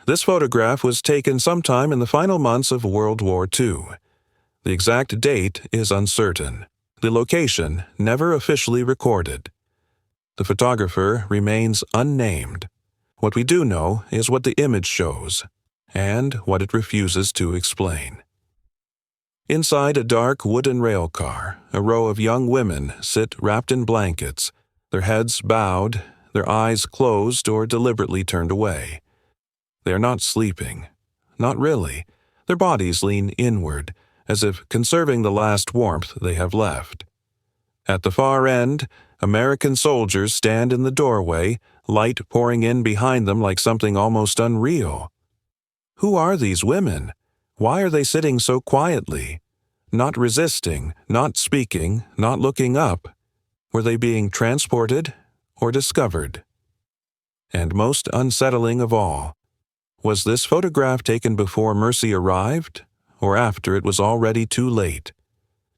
This photograph was taken sometime in the final months of World War II. The exact date is uncertain. The location never officially recorded. The photographer remains unnamed. What we do know is what the image shows, and what it refuses to explain. Inside a dark wooden railcar, a row of young women sit wrapped in blankets, their heads bowed, their eyes closed or deliberately turned away. They are not sleeping. Not really. Their bodies lean inward, as if conserving the last warmth they have left. At the far end, American soldiers stand in the doorway, light pouring in behind them like something almost unreal. Who are these women? Why are they sitting so quietly? Not resisting, not speaking, not looking up. Were they being transported or discovered? And most unsettling of all, was this photograph taken before mercy arrived, or after it was already too late?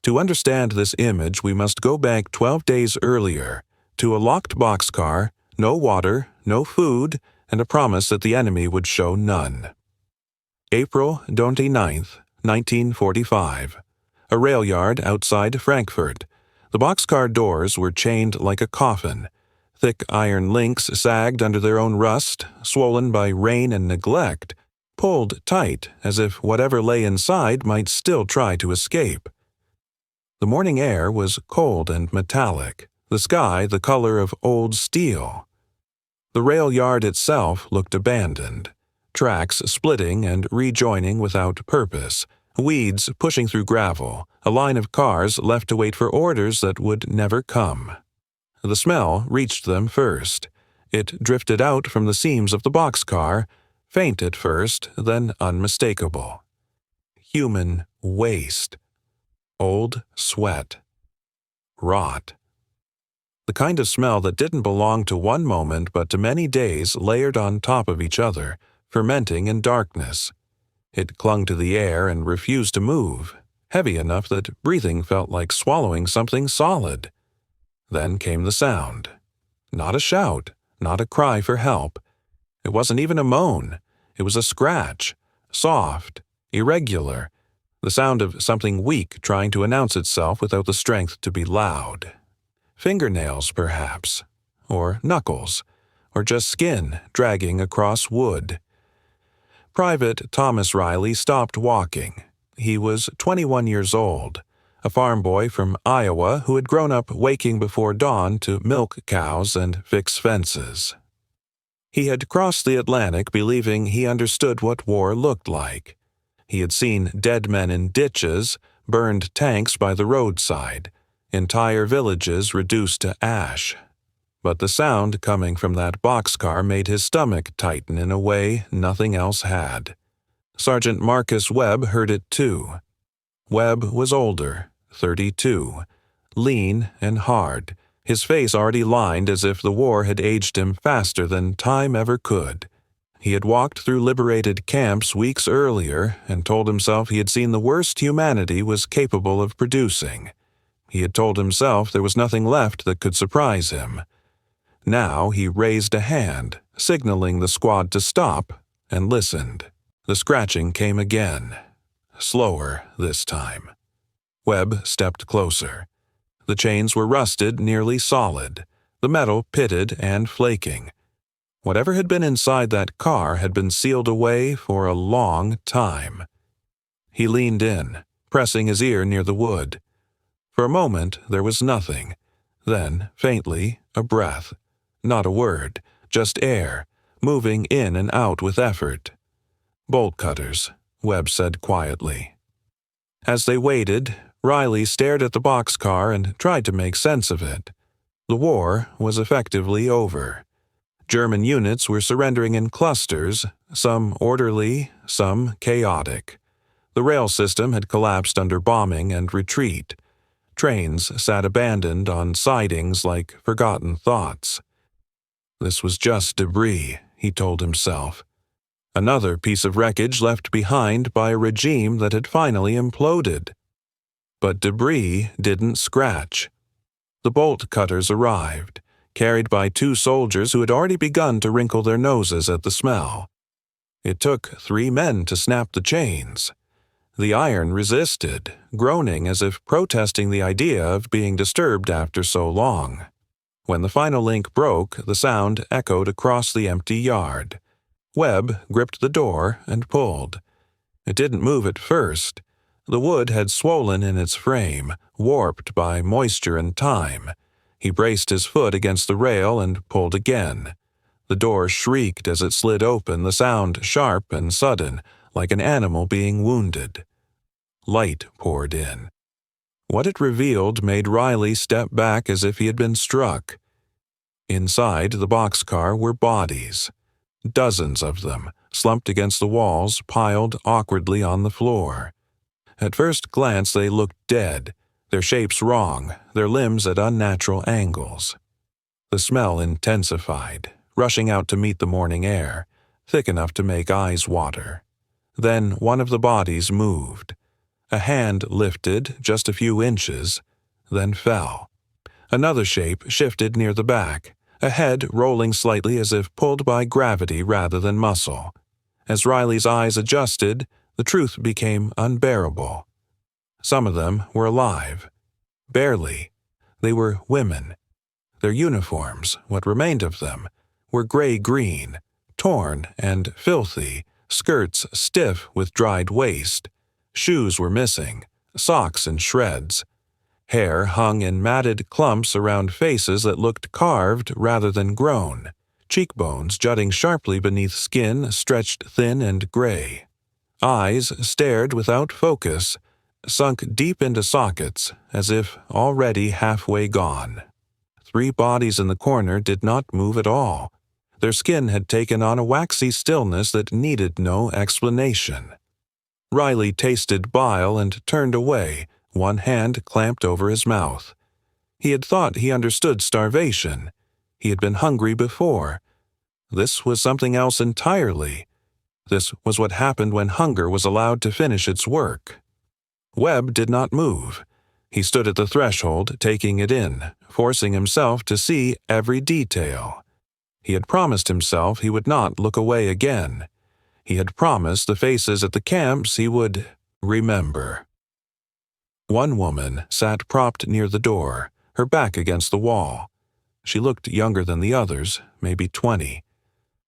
To understand this image, we must go back 12 days earlier, to a locked boxcar, no water, no food, and a promise that the enemy would show none. April 29th, 1945. A rail yard outside Frankfurt. The boxcar doors were chained like a coffin. Thick iron links sagged under their own rust, swollen by rain and neglect, pulled tight as if whatever lay inside might still try to escape. The morning air was cold and metallic, the sky the color of old steel. The rail yard itself looked abandoned, tracks splitting and rejoining without purpose, weeds pushing through gravel, a line of cars left to wait for orders that would never come. The smell reached them first. It drifted out from the seams of the boxcar, faint at first, then unmistakable. Human waste. Old sweat. Rot. The kind of smell that didn't belong to one moment but to many days layered on top of each other, fermenting in darkness. It clung to the air and refused to move, heavy enough that breathing felt like swallowing something solid. Then came the sound. Not a shout, not a cry for help. It wasn't even a moan. It was a scratch, soft, irregular, the sound of something weak trying to announce itself without the strength to be loud. Fingernails, perhaps, or knuckles, or just skin dragging across wood. Private Thomas Riley stopped walking. He was 21 years old, a farm boy from Iowa who had grown up waking before dawn to milk cows and fix fences. He had crossed the Atlantic believing he understood what war looked like. He had seen dead men in ditches, burned tanks by the roadside, entire villages reduced to ash. But the sound coming from that boxcar made his stomach tighten in a way nothing else had. Sergeant Marcus Webb heard it too. Webb was older, 32, lean and hard, his face already lined as if the war had aged him faster than time ever could. He had walked through liberated camps weeks earlier and told himself he had seen the worst humanity was capable of producing. He had told himself there was nothing left that could surprise him. Now he raised a hand, signaling the squad to stop, and listened. The scratching came again. Slower this time. Webb stepped closer. The chains were rusted, nearly solid, the metal pitted and flaking. Whatever had been inside that car had been sealed away for a long time. He leaned in, pressing his ear near the wood. For a moment there was nothing. Then, faintly, a breath. Not a word, just air, moving in and out with effort. "Bolt cutters," Webb said quietly. As they waited, Riley stared at the boxcar and tried to make sense of it. The war was effectively over. German units were surrendering in clusters, some orderly, some chaotic. The rail system had collapsed under bombing and retreat. Trains sat abandoned on sidings like forgotten thoughts. This was just debris, he told himself. Another piece of wreckage left behind by a regime that had finally imploded. But debris didn't scratch. The bolt cutters arrived, carried by two soldiers who had already begun to wrinkle their noses at the smell. It took 3 men to snap the chains. The iron resisted, groaning as if protesting the idea of being disturbed after so long. When the final link broke, the sound echoed across the empty yard. Webb gripped the door and pulled. It didn't move at first. The wood had swollen in its frame, warped by moisture and time. He braced his foot against the rail and pulled again. The door shrieked as it slid open, the sound sharp and sudden, like an animal being wounded. Light poured in. What it revealed made Riley step back as if he had been struck. Inside the boxcar were bodies. Dozens of them, slumped against the walls, piled awkwardly on the floor. At first glance they looked dead, their shapes wrong, their limbs at unnatural angles. The smell intensified, rushing out to meet the morning air, thick enough to make eyes water. Then one of the bodies moved. A hand lifted just a few inches, then fell. Another shape shifted near the back, a head rolling slightly as if pulled by gravity rather than muscle. As Riley's eyes adjusted, the truth became unbearable. Some of them were alive. Barely. They were women. Their uniforms, what remained of them, were gray-green, torn and filthy, skirts stiff with dried waste. Shoes were missing, socks in shreds. Hair hung in matted clumps around faces that looked carved rather than grown, cheekbones jutting sharply beneath skin stretched thin and gray. Eyes stared without focus, sunk deep into sockets as if already halfway gone. 3 bodies in the corner did not move at all. Their skin had taken on a waxy stillness that needed no explanation. Riley tasted bile and turned away, one hand clamped over his mouth. He had thought he understood starvation. He had been hungry before. This was something else entirely. This was what happened when hunger was allowed to finish its work. Webb did not move. He stood at the threshold, taking it in, forcing himself to see every detail. He had promised himself he would not look away again. He had promised the faces at the camps he would remember. One woman sat propped near the door, her back against the wall. She looked younger than the others, maybe 20.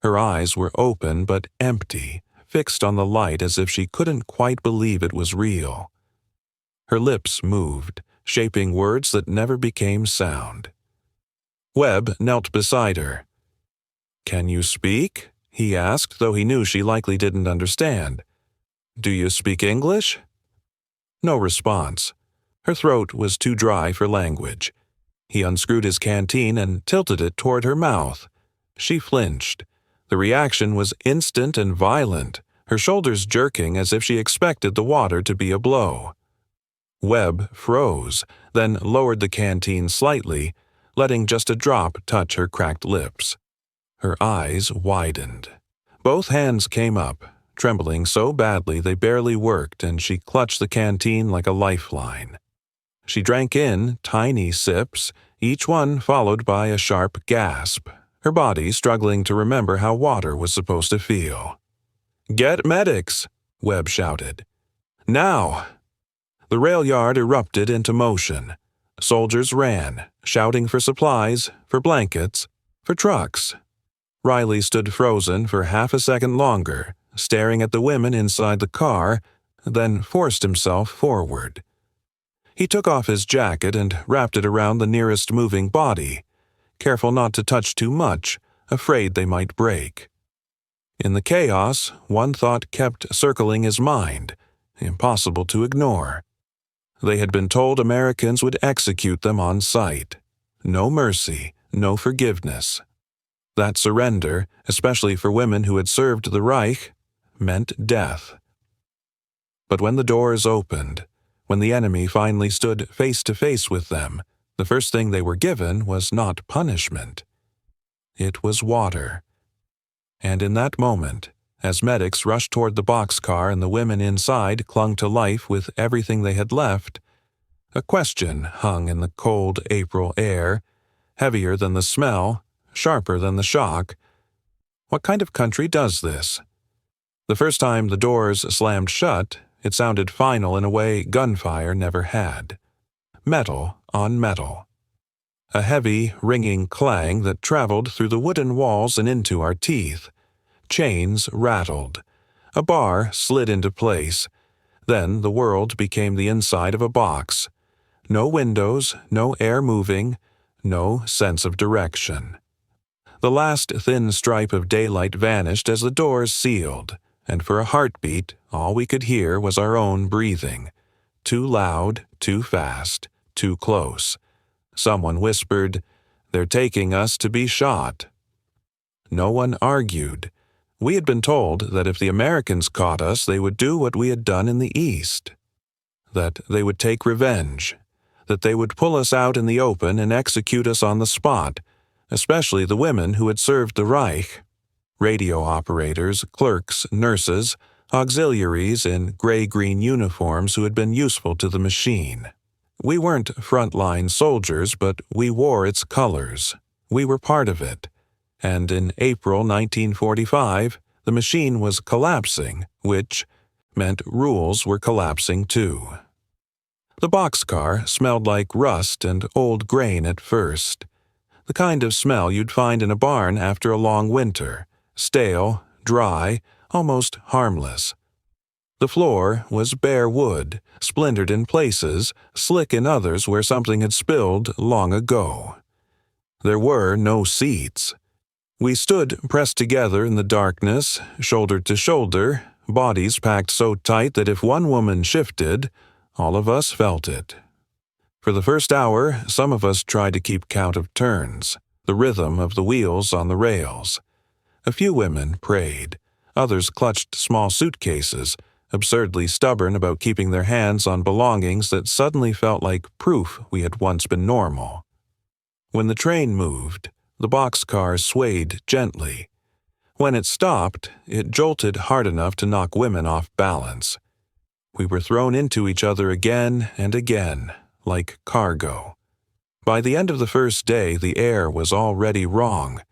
Her eyes were open but empty, fixed on the light as if she couldn't quite believe it was real. Her lips moved, shaping words that never became sound. Webb knelt beside her. "Can you speak?" he asked, though he knew she likely didn't understand. "Do you speak English?" No response. Her throat was too dry for language. He unscrewed his canteen and tilted it toward her mouth. She flinched. The reaction was instant and violent, her shoulders jerking as if she expected the water to be a blow. Webb froze, then lowered the canteen slightly, letting just a drop touch her cracked lips. Her eyes widened. Both hands came up, trembling so badly they barely worked, and she clutched the canteen like a lifeline. She drank in tiny sips, each one followed by a sharp gasp, her body struggling to remember how water was supposed to feel. "Get medics!" Webb shouted. "Now!" The rail yard erupted into motion. Soldiers ran, shouting for supplies, for blankets, for trucks. Riley stood frozen for half a second longer, staring at the women inside the car, then forced himself forward. He took off his jacket and wrapped it around the nearest moving body, careful not to touch too much, afraid they might break. In the chaos, one thought kept circling his mind, impossible to ignore. They had been told Americans would execute them on sight. No mercy, no forgiveness. That surrender, especially for women who had served the Reich, meant death. But when the doors opened, when the enemy finally stood face to face with them, the first thing they were given was not punishment. It was water. And in that moment, as medics rushed toward the boxcar and the women inside clung to life with everything they had left, a question hung in the cold April air, heavier than the smell, sharper than the shock. What kind of country does this? The first time the doors slammed shut, it sounded final in a way gunfire never had. Metal on metal. A heavy, ringing clang that traveled through the wooden walls and into our teeth. Chains rattled. A bar slid into place. Then the world became the inside of a box. No windows, no air moving, no sense of direction. The last thin stripe of daylight vanished as the doors sealed, and for a heartbeat, all we could hear was our own breathing. Too loud, too fast, too close. Someone whispered, "They're taking us to be shot." No one argued. We had been told that if the Americans caught us, they would do what we had done in the East. That they would take revenge. That they would pull us out in the open and execute us on the spot, especially the women who had served the Reich. Radio operators, clerks, nurses, auxiliaries in gray-green uniforms who had been useful to the machine. We weren't frontline soldiers, but we wore its colors. We were part of it. And in April 1945, the machine was collapsing, which meant rules were collapsing too. The boxcar smelled like rust and old grain at first. The kind of smell you'd find in a barn after a long winter, stale, dry, almost harmless. The floor was bare wood, splintered in places, slick in others where something had spilled long ago. There were no seats. We stood pressed together in the darkness, shoulder to shoulder, bodies packed so tight that if one woman shifted, all of us felt it. For the first hour, some of us tried to keep count of turns, the rhythm of the wheels on the rails. A few women prayed. Others clutched small suitcases, absurdly stubborn about keeping their hands on belongings that suddenly felt like proof we had once been normal. When the train moved, the boxcar swayed gently. When it stopped, it jolted hard enough to knock women off balance. We were thrown into each other again and again, like cargo. By the end of the first day, the air was already wrong.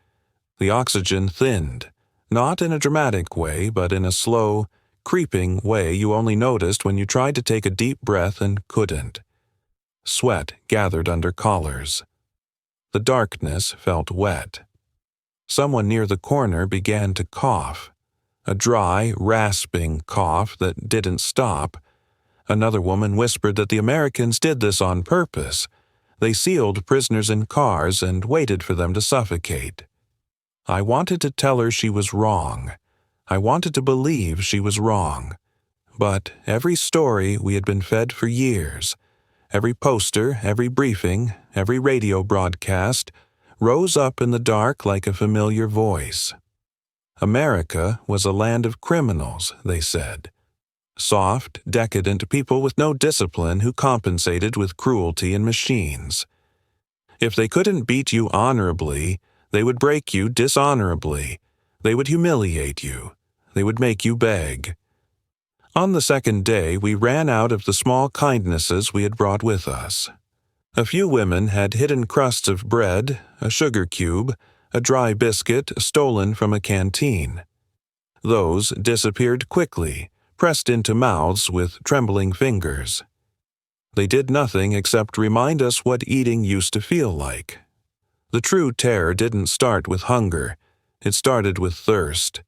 The oxygen thinned, not in a dramatic way, but in a slow, creeping way you only noticed when you tried to take a deep breath and couldn't. Sweat gathered under collars. The darkness felt wet. Someone near the corner began to cough. A dry, rasping cough that didn't stop. Another woman whispered that the Americans did this on purpose. They sealed prisoners in cars and waited for them to suffocate. I wanted to tell her she was wrong. I wanted to believe she was wrong. But every story we had been fed for years, every poster, every briefing, every radio broadcast, rose up in the dark like a familiar voice. America was a land of criminals, they said. Soft, decadent people with no discipline who compensated with cruelty and machines. If they couldn't beat you honorably, they would break you dishonorably. They would humiliate you. They would make you beg. On the second day, we ran out of the small kindnesses we had brought with us. A few women had hidden crusts of bread, a sugar cube, a dry biscuit stolen from a canteen. Those disappeared quickly, pressed into mouths with trembling fingers. They did nothing except remind us what eating used to feel like. The true terror didn't start with hunger. It started with thirst.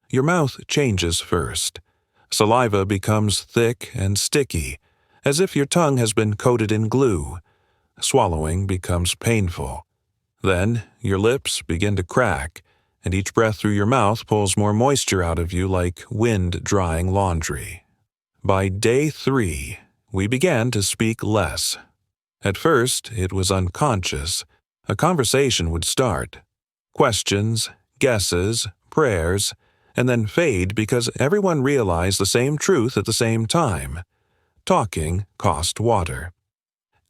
Your mouth changes first. Saliva becomes thick and sticky, as if your tongue has been coated in glue. Swallowing becomes painful. Then your lips begin to crack, and each breath through your mouth pulls more moisture out of you like wind drying laundry. By day 3, we began to speak less. At first, it was unconscious. A conversation would start. Questions, guesses, prayers, and then fade because everyone realized the same truth at the same time. Talking cost water.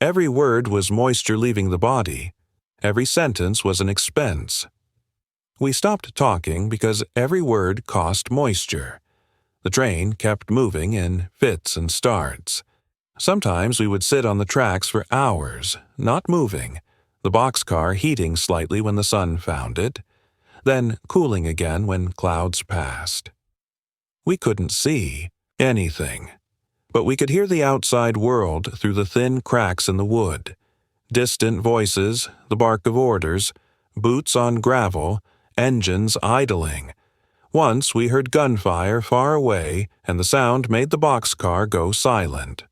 Every word was moisture leaving the body. Every sentence was an expense. We stopped talking because every word cost moisture. The train kept moving in fits and starts. Sometimes we would sit on the tracks for hours, not moving, the boxcar heating slightly when the sun found it, then cooling again when clouds passed. We couldn't see anything, but we could hear the outside world through the thin cracks in the wood. Distant voices, the bark of orders, boots on gravel, engines idling. Once we heard gunfire far away, and the sound made the boxcar go silent.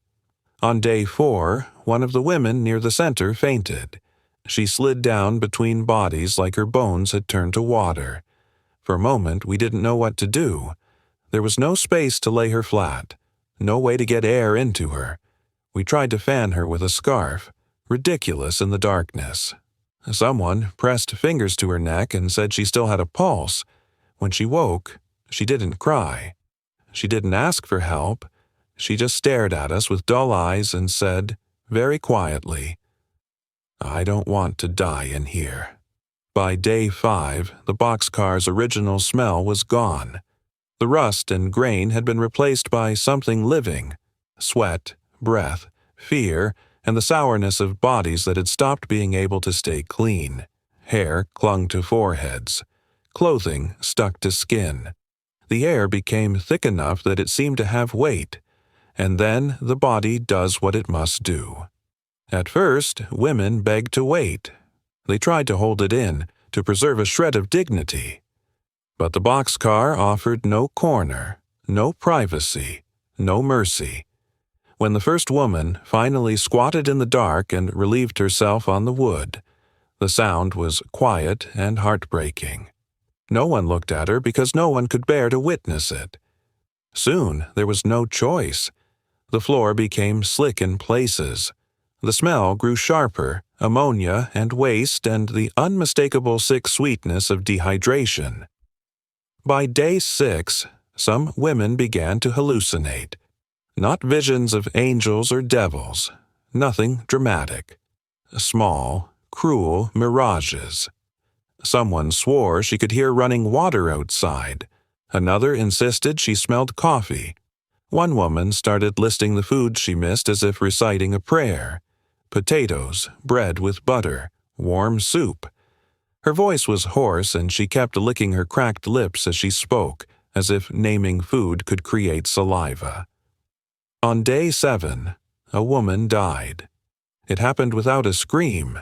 On day 4, one of the women near the center fainted. She slid down between bodies like her bones had turned to water. For a moment, we didn't know what to do. There was no space to lay her flat, no way to get air into her. We tried to fan her with a scarf, ridiculous in the darkness. Someone pressed fingers to her neck and said she still had a pulse. When she woke, she didn't cry. She didn't ask for help. She just stared at us with dull eyes and said, very quietly, "I don't want to die in here." By day 5, the boxcar's original smell was gone. The rust and grain had been replaced by something living: sweat, breath, fear, and the sourness of bodies that had stopped being able to stay clean. Hair clung to foreheads. Clothing stuck to skin. The air became thick enough that it seemed to have weight, and then the body does what it must do. At first, women begged to wait. They tried to hold it in, to preserve a shred of dignity. But the boxcar offered no corner, no privacy, no mercy. When the first woman finally squatted in the dark and relieved herself on the wood, the sound was quiet and heartbreaking. No one looked at her because no one could bear to witness it. Soon there was no choice. The floor became slick in places. The smell grew sharper, ammonia and waste and the unmistakable sick sweetness of dehydration. By day 6, some women began to hallucinate. Not visions of angels or devils, nothing dramatic. Small, cruel mirages. Someone swore she could hear running water outside. Another insisted she smelled coffee. One woman started listing the food she missed as if reciting a prayer: potatoes, bread with butter, warm soup. Her voice was hoarse and she kept licking her cracked lips as she spoke, as if naming food could create saliva. On day 7, a woman died. It happened without a scream,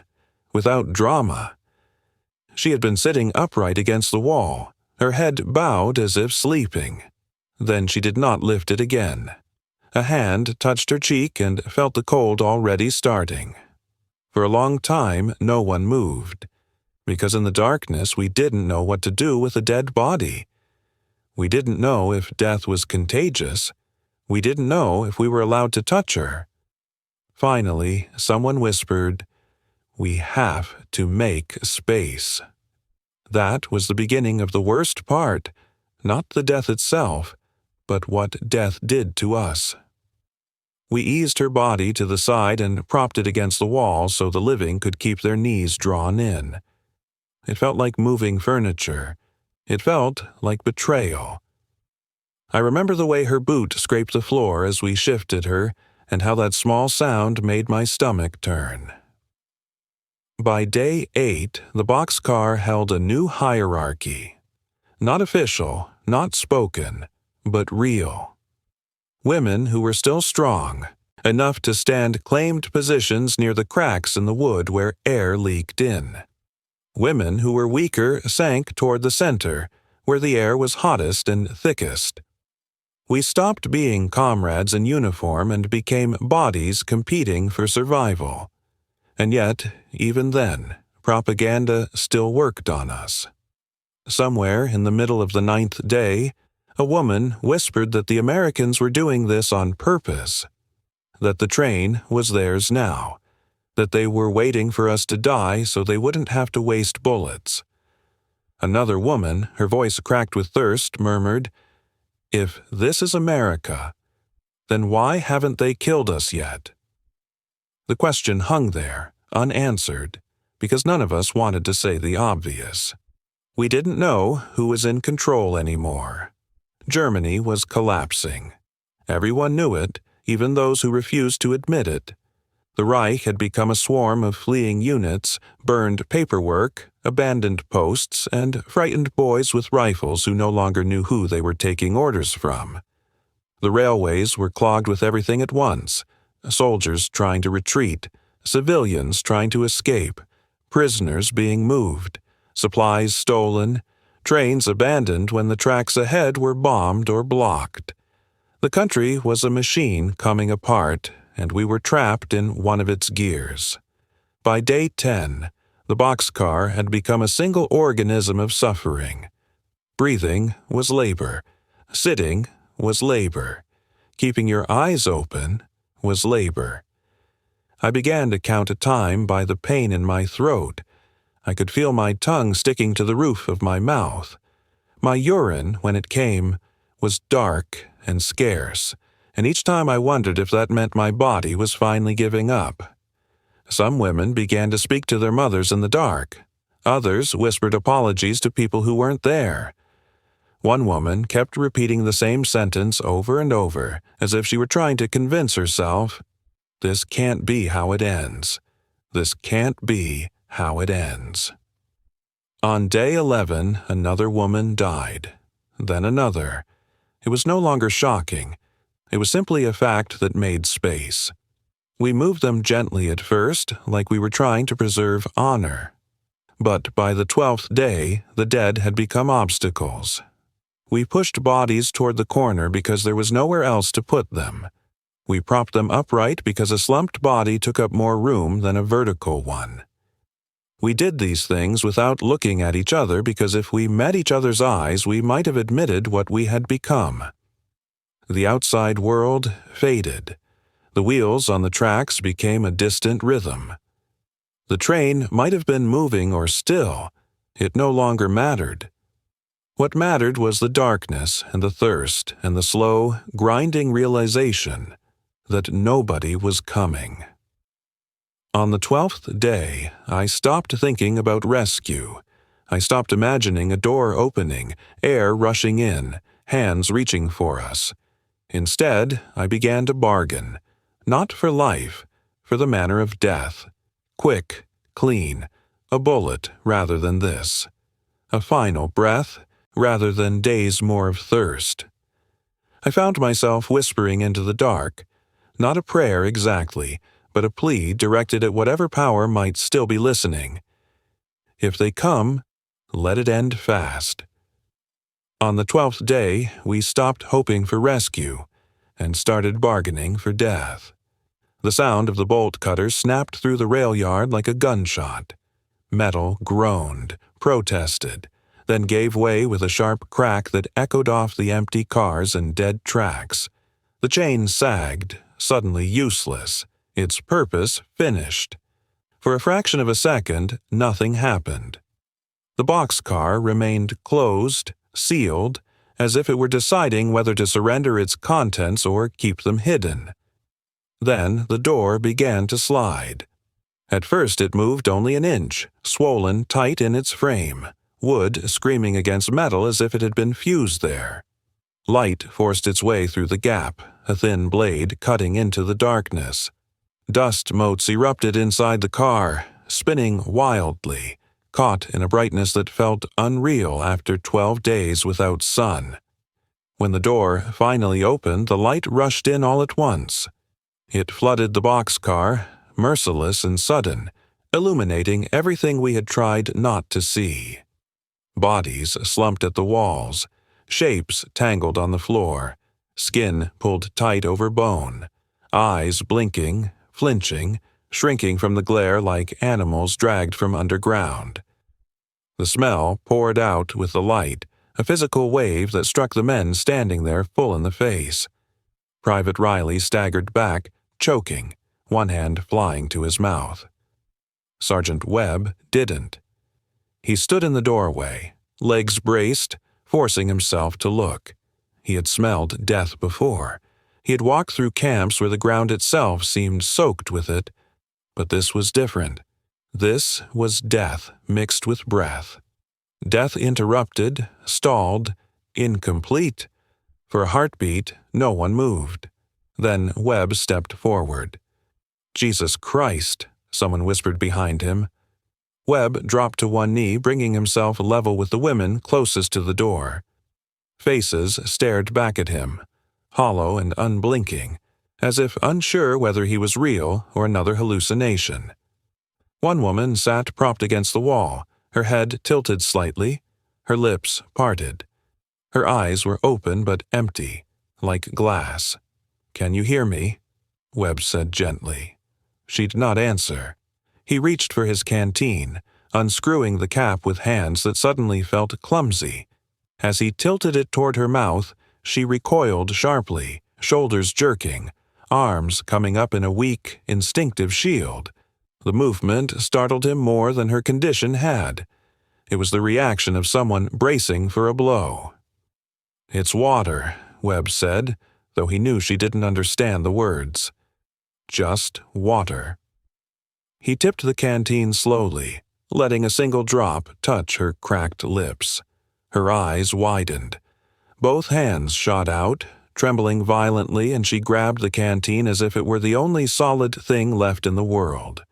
without drama. She had been sitting upright against the wall, her head bowed as if sleeping. Then she did not lift it again. A hand touched her cheek and felt the cold already starting. For a long time, no one moved, because in the darkness we didn't know what to do with a dead body. We didn't know if death was contagious. We didn't know if we were allowed to touch her. Finally, someone whispered, "We have to make space." That was the beginning of the worst part, not the death itself, but what death did to us. We eased her body to the side and propped it against the wall so the living could keep their knees drawn in. It felt like moving furniture. It felt like betrayal. I remember the way her boot scraped the floor as we shifted her, and how that small sound made my stomach turn. By day 8, the boxcar held a new hierarchy. Not official, not spoken, but real. Women who were still strong, enough to stand claimed positions near the cracks in the wood where air leaked in. Women who were weaker sank toward the center, where the air was hottest and thickest. We stopped being comrades in uniform and became bodies competing for survival. And yet, even then, propaganda still worked on us. Somewhere in the middle of the 9th day, a woman whispered that the Americans were doing this on purpose, that the train was theirs now, that they were waiting for us to die so they wouldn't have to waste bullets. Another woman, her voice cracked with thirst, murmured, "If this is America, then why haven't they killed us yet?" The question hung there, unanswered, because none of us wanted to say the obvious. We didn't know who was in control anymore. Germany was collapsing. Everyone knew it, even those who refused to admit it. The Reich had become a swarm of fleeing units, burned paperwork, abandoned posts, and frightened boys with rifles who no longer knew who they were taking orders from. The railways were clogged with everything at once: soldiers trying to retreat, civilians trying to escape, prisoners being moved, supplies stolen, trains abandoned when the tracks ahead were bombed or blocked. The country was a machine coming apart, and we were trapped in one of its gears. By day 10, the boxcar had become a single organism of suffering. Breathing was labor. Sitting was labor. Keeping your eyes open was labor. I began to count time by the pain in my throat. I could feel my tongue sticking to the roof of my mouth. My urine, when it came, was dark and scarce, and each time I wondered if that meant my body was finally giving up. Some women began to speak to their mothers in the dark. Others whispered apologies to people who weren't there. One woman kept repeating the same sentence over and over, as if she were trying to convince herself, "This can't be how it ends. This can't be how it ends." On day 11, another woman died. Then another. It was no longer shocking. It was simply a fact that made space. We moved them gently at first, like we were trying to preserve honor. But by the 12th day, the dead had become obstacles. We pushed bodies toward the corner because there was nowhere else to put them. We propped them upright because a slumped body took up more room than a vertical one. We did these things without looking at each other because if we met each other's eyes, we might have admitted what we had become. The outside world faded. The wheels on the tracks became a distant rhythm. The train might have been moving or still. It no longer mattered. What mattered was the darkness and the thirst and the slow, grinding realization that nobody was coming. On the 12th day, I stopped thinking about rescue. I stopped imagining a door opening, air rushing in, hands reaching for us. Instead, I began to bargain, not for life, for the manner of death. Quick, clean, a bullet rather than this. A final breath rather than days more of thirst. I found myself whispering into the dark, not a prayer exactly, but a plea directed at whatever power might still be listening. If they come, let it end fast. On the 12th day, we stopped hoping for rescue and started bargaining for death. The sound of the bolt cutters snapped through the rail yard like a gunshot. Metal groaned, protested, then gave way with a sharp crack that echoed off the empty cars and dead tracks. The chain sagged, suddenly useless, its purpose finished. For a fraction of a second, nothing happened. The boxcar remained closed, sealed, as if it were deciding whether to surrender its contents or keep them hidden. Then the door began to slide. At first it moved only an inch, swollen tight in its frame, wood screaming against metal as if it had been fused there. Light forced its way through the gap, a thin blade cutting into the darkness. Dust motes erupted inside the car, spinning wildly, caught in a brightness that felt unreal after 12 days without sun. When the door finally opened, the light rushed in all at once. It flooded the boxcar, merciless and sudden, illuminating everything we had tried not to see. Bodies slumped at the walls, shapes tangled on the floor, skin pulled tight over bone, eyes blinking, flinching, shrinking from the glare like animals dragged from underground. The smell poured out with the light, a physical wave that struck the men standing there full in the face. Private Riley staggered back, choking, one hand flying to his mouth. Sergeant Webb didn't. He stood in the doorway, legs braced, forcing himself to look. He had smelled death before. He had walked through camps where the ground itself seemed soaked with it, but this was different. This was death mixed with breath. Death interrupted, stalled, incomplete. For a heartbeat, no one moved. Then Webb stepped forward. Jesus Christ, someone whispered behind him. Webb dropped to one knee, bringing himself level with the women closest to the door. Faces stared back at him, hollow and unblinking, as if unsure whether he was real or another hallucination. One woman sat propped against the wall, her head tilted slightly, her lips parted. Her eyes were open but empty, like glass. "Can you hear me?" Webb said gently. She did not answer. He reached for his canteen, unscrewing the cap with hands that suddenly felt clumsy. As he tilted it toward her mouth, she recoiled sharply, shoulders jerking, arms coming up in a weak, instinctive shield. The movement startled him more than her condition had. It was the reaction of someone bracing for a blow. "It's water," Webb said, though he knew she didn't understand the words. Just water. He tipped the canteen slowly, letting a single drop touch her cracked lips. Her eyes widened. Both hands shot out, trembling violently, and she grabbed the canteen as if it were the only solid thing left in the world.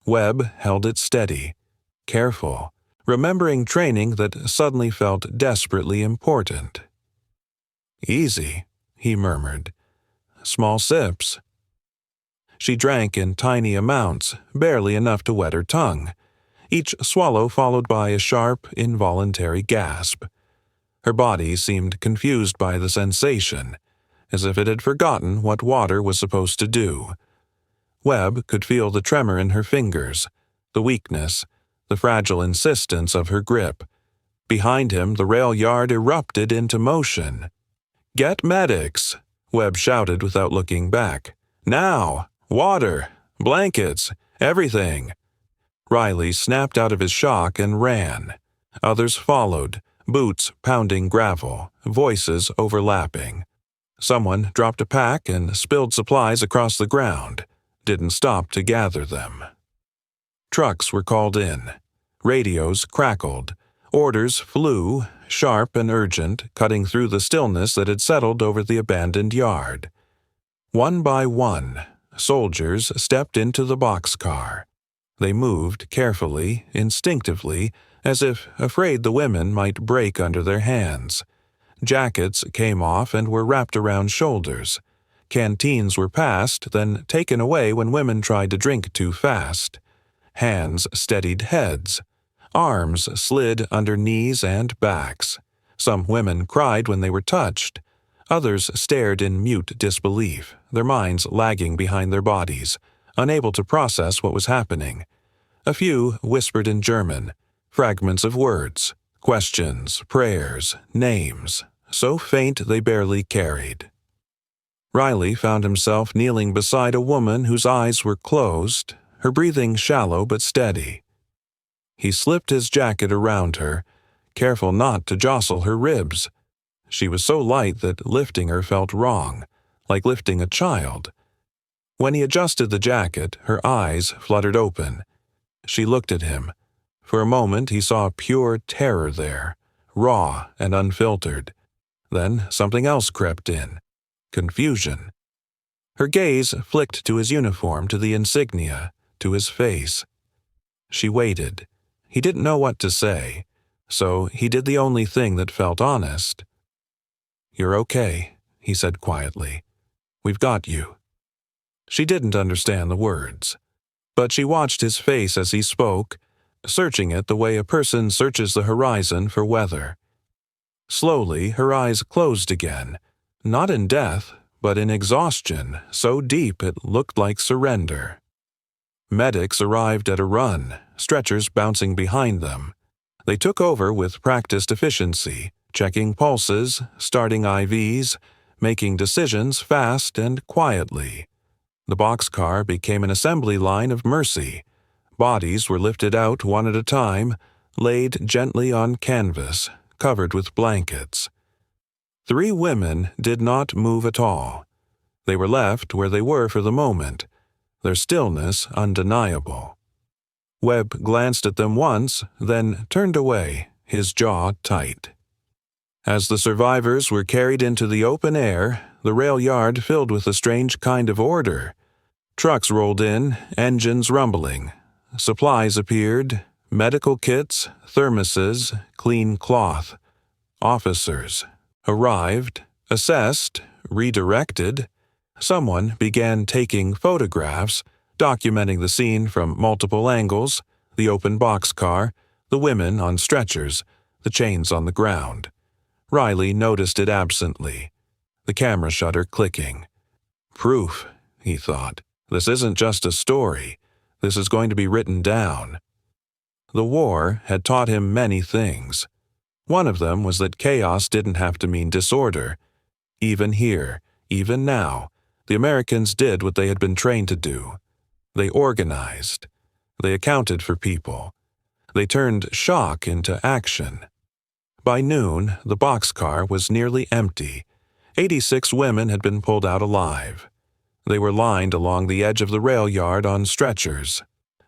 Webb held it steady, careful, remembering training that suddenly felt desperately important. "Easy," he murmured. "Small sips." She drank in tiny amounts, barely enough to wet her tongue, each swallow followed by a sharp, involuntary gasp. Her body seemed confused by the sensation, as if it had forgotten what water was supposed to do. Webb could feel the tremor in her fingers, the weakness, the fragile insistence of her grip. Behind him, the rail yard erupted into motion. "Get medics!" Webb shouted without looking back. "Now! Water! Blankets! Everything!" Riley snapped out of his shock and ran. Others followed, boots pounding gravel, voices overlapping. Someone dropped a pack and spilled supplies across the ground, didn't stop to gather them. Trucks were called in. Radios crackled. Orders flew, sharp and urgent, cutting through the stillness that had settled over the abandoned yard. One by one, soldiers stepped into the boxcar. They moved carefully, instinctively, as if afraid the women might break under their hands. Jackets came off and were wrapped around shoulders. Canteens were passed, then taken away when women tried to drink too fast. Hands steadied heads. Arms slid under knees and backs. Some women cried when they were touched. Others stared in mute disbelief, their minds lagging behind their bodies, unable to process what was happening. A few whispered in German, fragments of words, questions, prayers, names, so faint they barely carried. Riley found himself kneeling beside a woman whose eyes were closed, her breathing shallow but steady. He slipped his jacket around her, careful not to jostle her ribs. She was so light that lifting her felt wrong, like lifting a child. When he adjusted the jacket, her eyes fluttered open. She looked at him. For a moment he saw pure terror there, raw and unfiltered. Then something else crept in. Confusion. Her gaze flicked to his uniform, to the insignia, to his face. She waited. He didn't know what to say, so he did the only thing that felt honest. "You're okay," he said quietly. "We've got you." She didn't understand the words, but she watched his face as he spoke, searching it the way a person searches the horizon for weather. Slowly, her eyes closed again, not in death, but in exhaustion, so deep it looked like surrender. Medics arrived at a run, stretchers bouncing behind them. They took over with practiced efficiency, checking pulses, starting IVs, making decisions fast and quietly. The boxcar became an assembly line of mercy. Bodies were lifted out one at a time, laid gently on canvas, covered with blankets. 3 women did not move at all. They were left where they were for the moment, their stillness undeniable. Webb glanced at them once, then turned away, his jaw tight. As the survivors were carried into the open air, the rail yard filled with a strange kind of order. Trucks rolled in, engines rumbling. Supplies appeared, medical kits, thermoses, clean cloth. Officers arrived, assessed, redirected. Someone began taking photographs, documenting the scene from multiple angles, the open boxcar, the women on stretchers, the chains on the ground. Riley noticed it absently, the camera shutter clicking. Proof, he thought. This isn't just a story. This is going to be written down. The war had taught him many things. One of them was that chaos didn't have to mean disorder. Even here, even now, the Americans did what they had been trained to do. They organized. They accounted for people. They turned shock into action. By noon, the boxcar was nearly empty. 86 women had been pulled out alive. They were lined along the edge of the rail yard on stretchers,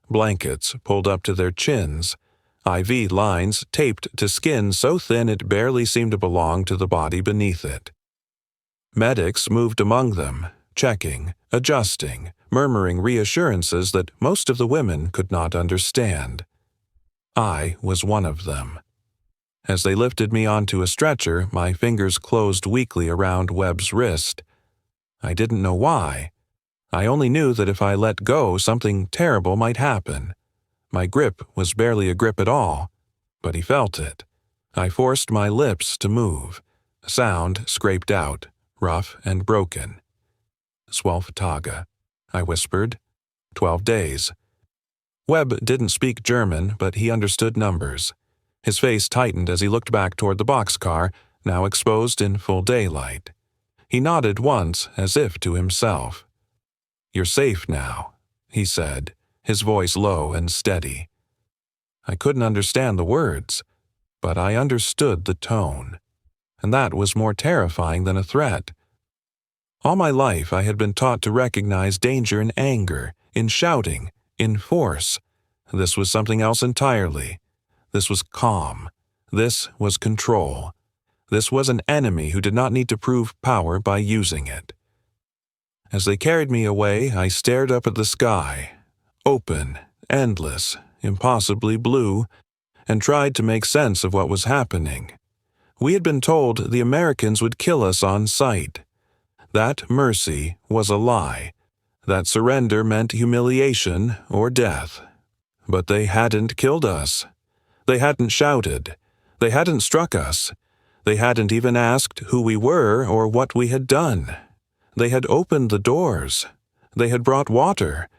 blankets pulled up to their chins, IV lines taped to skin so thin it barely seemed to belong to the body beneath it. Medics moved among them, checking, adjusting, murmuring reassurances that most of the women could not understand. I was one of them. As they lifted me onto a stretcher, my fingers closed weakly around Webb's wrist. I didn't know why. I only knew that if I let go, something terrible might happen. My grip was barely a grip at all, but he felt it. I forced my lips to move. Sound scraped out, rough and broken. "12 I whispered. 12 days. Webb didn't speak German, but he understood numbers. His face tightened as he looked back toward the boxcar, now exposed in full daylight. He nodded once, as if to himself. "You're safe now," he said, his voice low and steady. I couldn't understand the words, but I understood the tone, and that was more terrifying than a threat. All my life I had been taught to recognize danger in anger, in shouting, in force. This was something else entirely. This was calm. This was control. This was an enemy who did not need to prove power by using it. As they carried me away, I stared up at the sky, open, endless, impossibly blue, and tried to make sense of what was happening. We had been told the Americans would kill us on sight. That mercy was a lie. That surrender meant humiliation or death. But they hadn't killed us. They hadn't shouted. They hadn't struck us. They hadn't even asked who we were or what we had done. They had opened the doors. They had brought water.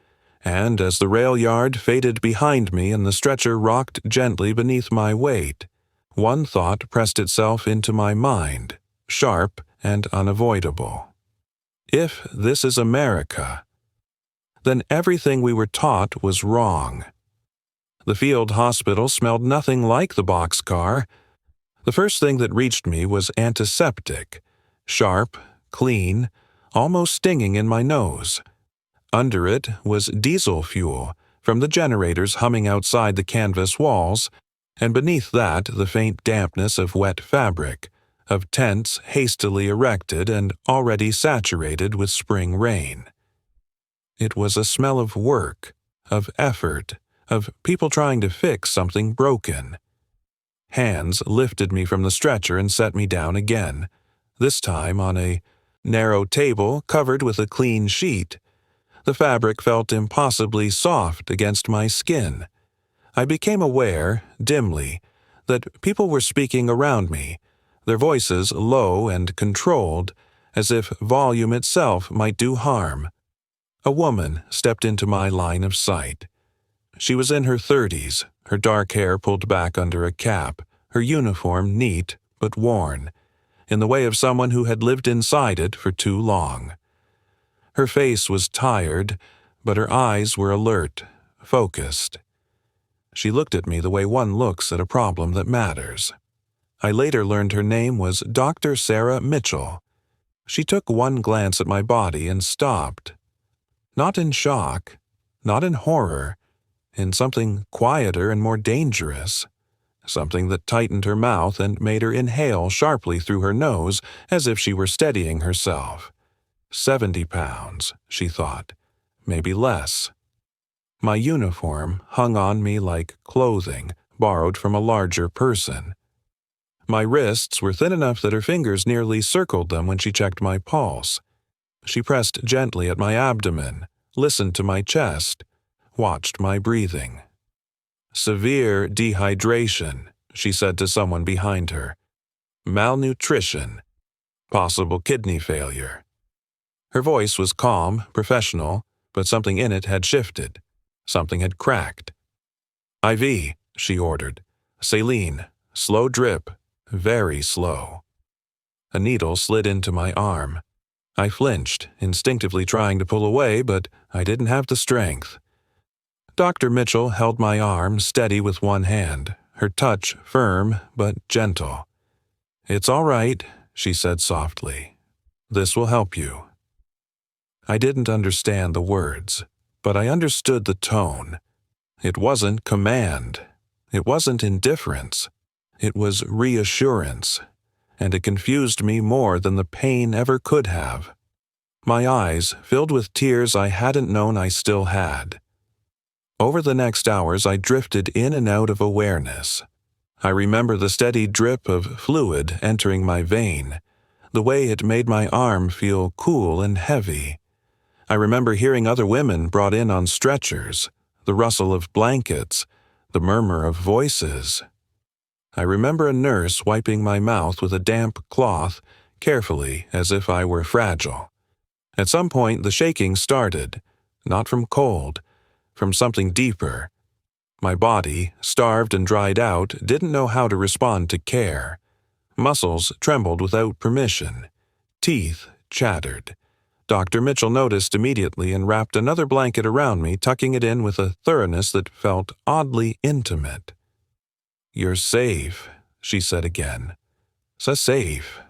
And as the rail yard faded behind me and the stretcher rocked gently beneath my weight, one thought pressed itself into my mind, sharp and unavoidable. If this is America, then everything we were taught was wrong. The field hospital smelled nothing like the boxcar. The first thing that reached me was antiseptic, sharp, clean, almost stinging in my nose. Under it was diesel fuel from the generators humming outside the canvas walls, and beneath that the faint dampness of wet fabric, of tents hastily erected and already saturated with spring rain. It was a smell of work, of effort, of people trying to fix something broken. Hands lifted me from the stretcher and set me down again, this time on a narrow table covered with a clean sheet. The fabric felt impossibly soft against my skin. I became aware, dimly, that people were speaking around me, their voices low and controlled, as if volume itself might do harm. A woman stepped into my line of sight. She was in her 30s, her dark hair pulled back under a cap, her uniform neat but worn, in the way of someone who had lived inside it for too long. Her face was tired, but her eyes were alert, focused. She looked at me the way one looks at a problem that matters. I later learned her name was Dr. Sarah Mitchell. She took one glance at my body and stopped. Not in shock, not in horror, in something quieter and more dangerous. Something that tightened her mouth and made her inhale sharply through her nose as if she were steadying herself. 70 pounds, she thought. maybe less. My uniform hung on me like clothing borrowed from a larger person. My wrists were thin enough that her fingers nearly circled them when she checked my pulse. She pressed gently at my abdomen, listened to my chest, watched my breathing. "Severe dehydration," she said to someone behind her. "Malnutrition. Possible kidney failure." Her voice was calm, professional, but something in it had shifted. Something had cracked. "IV," she ordered. "Saline. Slow drip. Very slow." A needle slid into my arm. I flinched, instinctively trying to pull away, but I didn't have the strength. Dr. Mitchell held my arm steady with one hand, her touch firm but gentle. "It's all right," she said softly. "This will help you." I didn't understand the words, but I understood the tone. It wasn't command. It wasn't indifference. It was reassurance, and it confused me more than the pain ever could have. My eyes filled with tears I hadn't known I still had. Over the next hours, I drifted in and out of awareness. I remember the steady drip of fluid entering my vein, the way it made my arm feel cool and heavy. I remember hearing other women brought in on stretchers, the rustle of blankets, the murmur of voices. I remember a nurse wiping my mouth with a damp cloth, carefully, as if I were fragile. At some point, the shaking started, not from cold, from something deeper. My body, starved and dried out, didn't know how to respond to care. Muscles trembled without permission. Teeth chattered. Dr. Mitchell noticed immediately and wrapped another blanket around me, tucking it in with a thoroughness that felt oddly intimate. "You're safe," she said again. "So safe."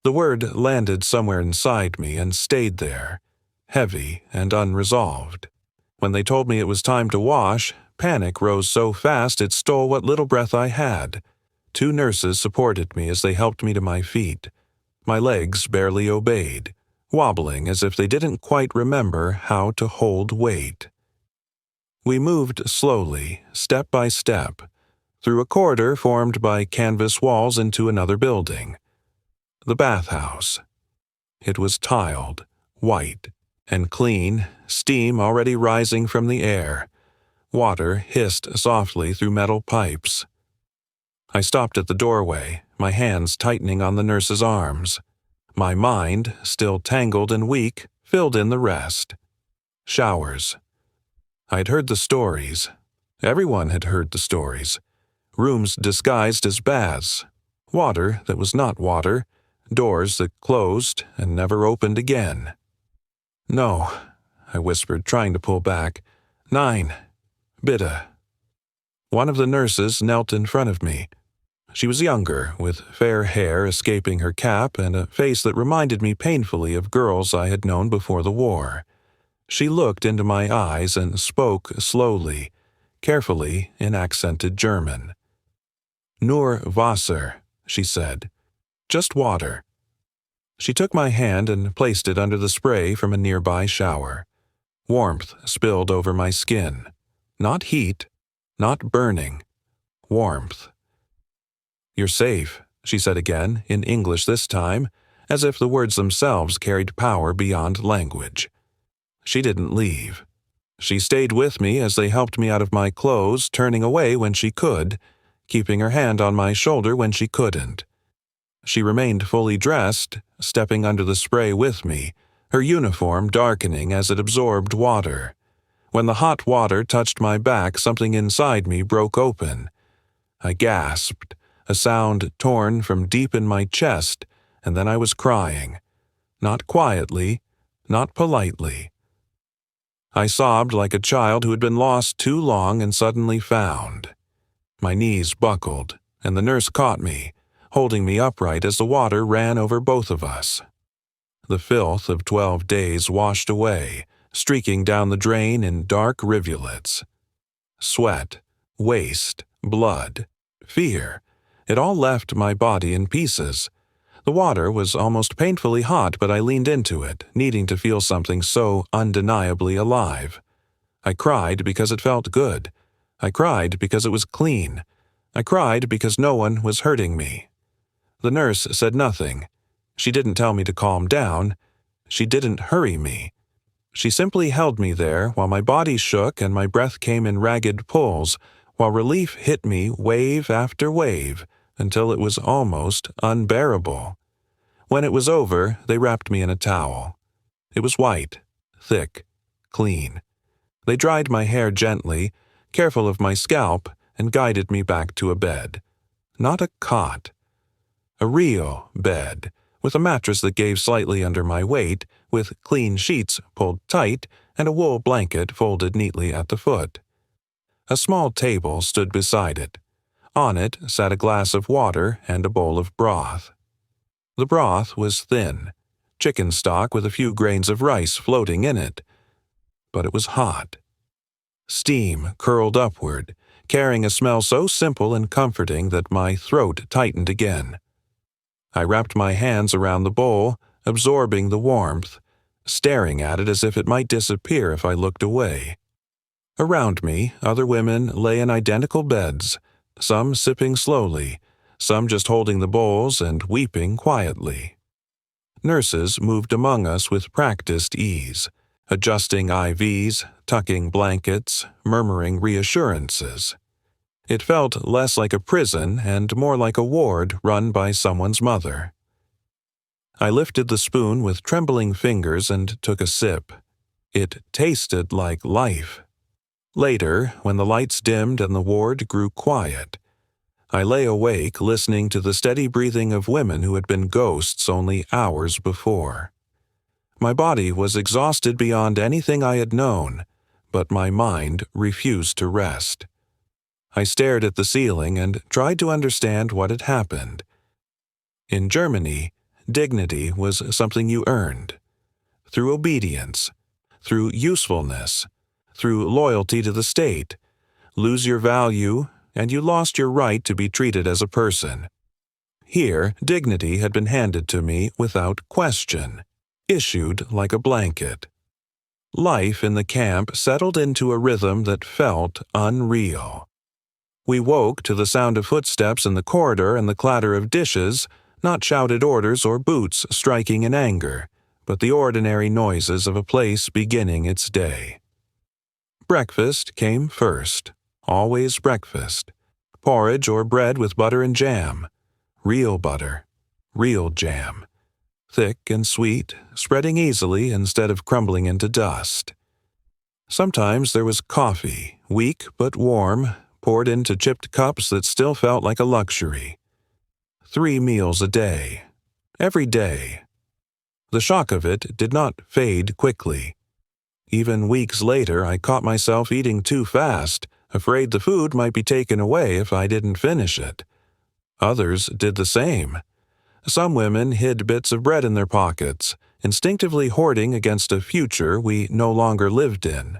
The word landed somewhere inside me and stayed there, heavy and unresolved. When they told me it was time to wash, panic rose so fast it stole what little breath I had. 2 nurses supported me as they helped me to my feet. My legs barely obeyed, wobbling as if they didn't quite remember how to hold weight. We moved slowly, step by step, through a corridor formed by canvas walls into another building. The bathhouse. It was tiled, white, and clean, steam already rising from the air. Water hissed softly through metal pipes. I stopped at the doorway, my hands tightening on the nurse's arms. My mind, still tangled and weak, filled in the rest. Showers. I'd heard the stories. Everyone had heard the stories. Rooms disguised as baths. Water that was not water. Doors that closed and never opened again. "No," I whispered, trying to pull back. "Nein. Bitte." One of the nurses knelt in front of me. She was younger, with fair hair escaping her cap and a face that reminded me painfully of girls I had known before the war. She looked into my eyes and spoke slowly, carefully in accented German. "Nur Wasser," she said. "Just water." She took my hand and placed it under the spray from a nearby shower. Warmth spilled over my skin. Not heat, not burning. Warmth. "You're safe," she said again, in English this time, as if the words themselves carried power beyond language. She didn't leave. She stayed with me as they helped me out of my clothes, turning away when she could, keeping her hand on my shoulder when she couldn't. She remained fully dressed, stepping under the spray with me, her uniform darkening as it absorbed water. When the hot water touched my back, something inside me broke open. I gasped, a sound torn from deep in my chest, and then I was crying. Not quietly, not politely. I sobbed like a child who had been lost too long and suddenly found. My knees buckled, and the nurse caught me, holding me upright as the water ran over both of us. The filth of 12 days washed away, streaking down the drain in dark rivulets. Sweat, waste, blood, fear. It all left my body in pieces. The water was almost painfully hot, but I leaned into it, needing to feel something so undeniably alive. I cried because it felt good. I cried because it was clean. I cried because no one was hurting me. The nurse said nothing. She didn't tell me to calm down. She didn't hurry me. She simply held me there while my body shook and my breath came in ragged pulls, while relief hit me wave after wave until it was almost unbearable. When it was over, they wrapped me in a towel. It was white, thick, clean. They dried my hair gently, careful of my scalp, and guided me back to a bed. Not a cot. A real bed, with a mattress that gave slightly under my weight, with clean sheets pulled tight and a wool blanket folded neatly at the foot. A small table stood beside it. On it sat a glass of water and a bowl of broth. The broth was thin, chicken stock with a few grains of rice floating in it. But it was hot. Steam curled upward, carrying a smell so simple and comforting that my throat tightened again. I wrapped my hands around the bowl, absorbing the warmth, staring at it as if it might disappear if I looked away. Around me, other women lay in identical beds, some sipping slowly, some just holding the bowls and weeping quietly. Nurses moved among us with practiced ease, adjusting IVs, tucking blankets, murmuring reassurances. It felt less like a prison and more like a ward run by someone's mother. I lifted the spoon with trembling fingers and took a sip. It tasted like life. Later, when the lights dimmed and the ward grew quiet, I lay awake listening to the steady breathing of women who had been ghosts only hours before. My body was exhausted beyond anything I had known, but my mind refused to rest. I stared at the ceiling and tried to understand what had happened. In Germany, dignity was something you earned. Through obedience, through usefulness, through loyalty to the state. Lose your value, and you lost your right to be treated as a person. Here, dignity had been handed to me without question, issued like a blanket. Life in the camp settled into a rhythm that felt unreal. We woke to the sound of footsteps in the corridor and the clatter of dishes, not shouted orders or boots striking in anger, but the ordinary noises of a place beginning its day. Breakfast came first, always breakfast. Porridge or bread with butter and jam. Real butter, real jam. Thick and sweet, spreading easily instead of crumbling into dust. Sometimes there was coffee, weak but warm, poured into chipped cups that still felt like a luxury. 3 meals a day. Every day. The shock of it did not fade quickly. Even weeks later, I caught myself eating too fast, afraid the food might be taken away if I didn't finish it. Others did the same. Some women hid bits of bread in their pockets, instinctively hoarding against a future we no longer lived in.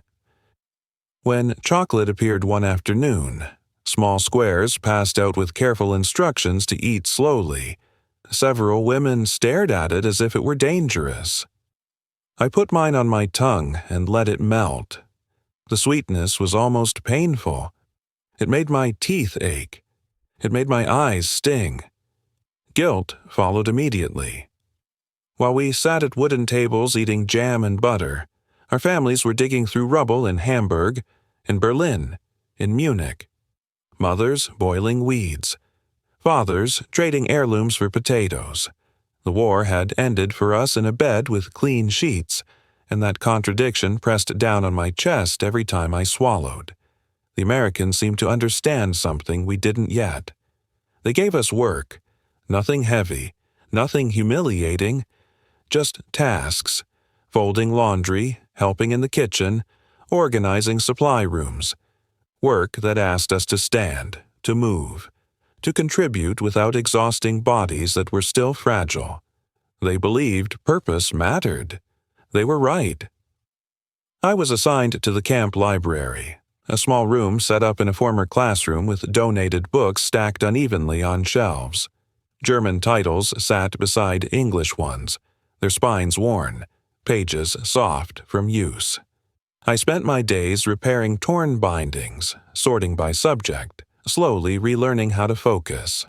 When chocolate appeared one afternoon, small squares passed out with careful instructions to eat slowly, several women stared at it as if it were dangerous. I put mine on my tongue and let it melt. The sweetness was almost painful. It made my teeth ache. It made my eyes sting. Guilt followed immediately. While we sat at wooden tables eating jam and butter, our families were digging through rubble in Hamburg, in Berlin, in Munich. Mothers boiling weeds. Fathers trading heirlooms for potatoes. The war had ended for us in a bed with clean sheets, and that contradiction pressed down on my chest every time I swallowed. The Americans seemed to understand something we didn't yet. They gave us work, nothing heavy, nothing humiliating, just tasks, folding laundry, helping in the kitchen, organizing supply rooms, work that asked us to stand, to move, to contribute without exhausting bodies that were still fragile. They believed purpose mattered. They were right. I was assigned to the camp library, a small room set up in a former classroom with donated books stacked unevenly on shelves. German titles sat beside English ones, their spines worn, pages soft from use. I spent my days repairing torn bindings, sorting by subject, slowly relearning how to focus.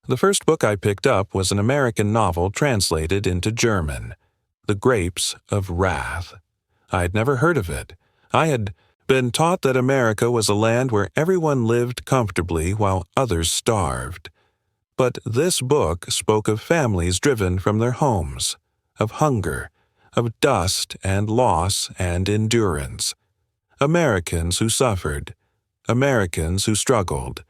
The first book I picked up was an American novel translated into German, The Grapes of Wrath. I had never heard of it. I had been taught that America was a land where everyone lived comfortably while others starved. But this book spoke of families driven from their homes, of hunger, of dust and loss and endurance. Americans who suffered, Americans who struggled.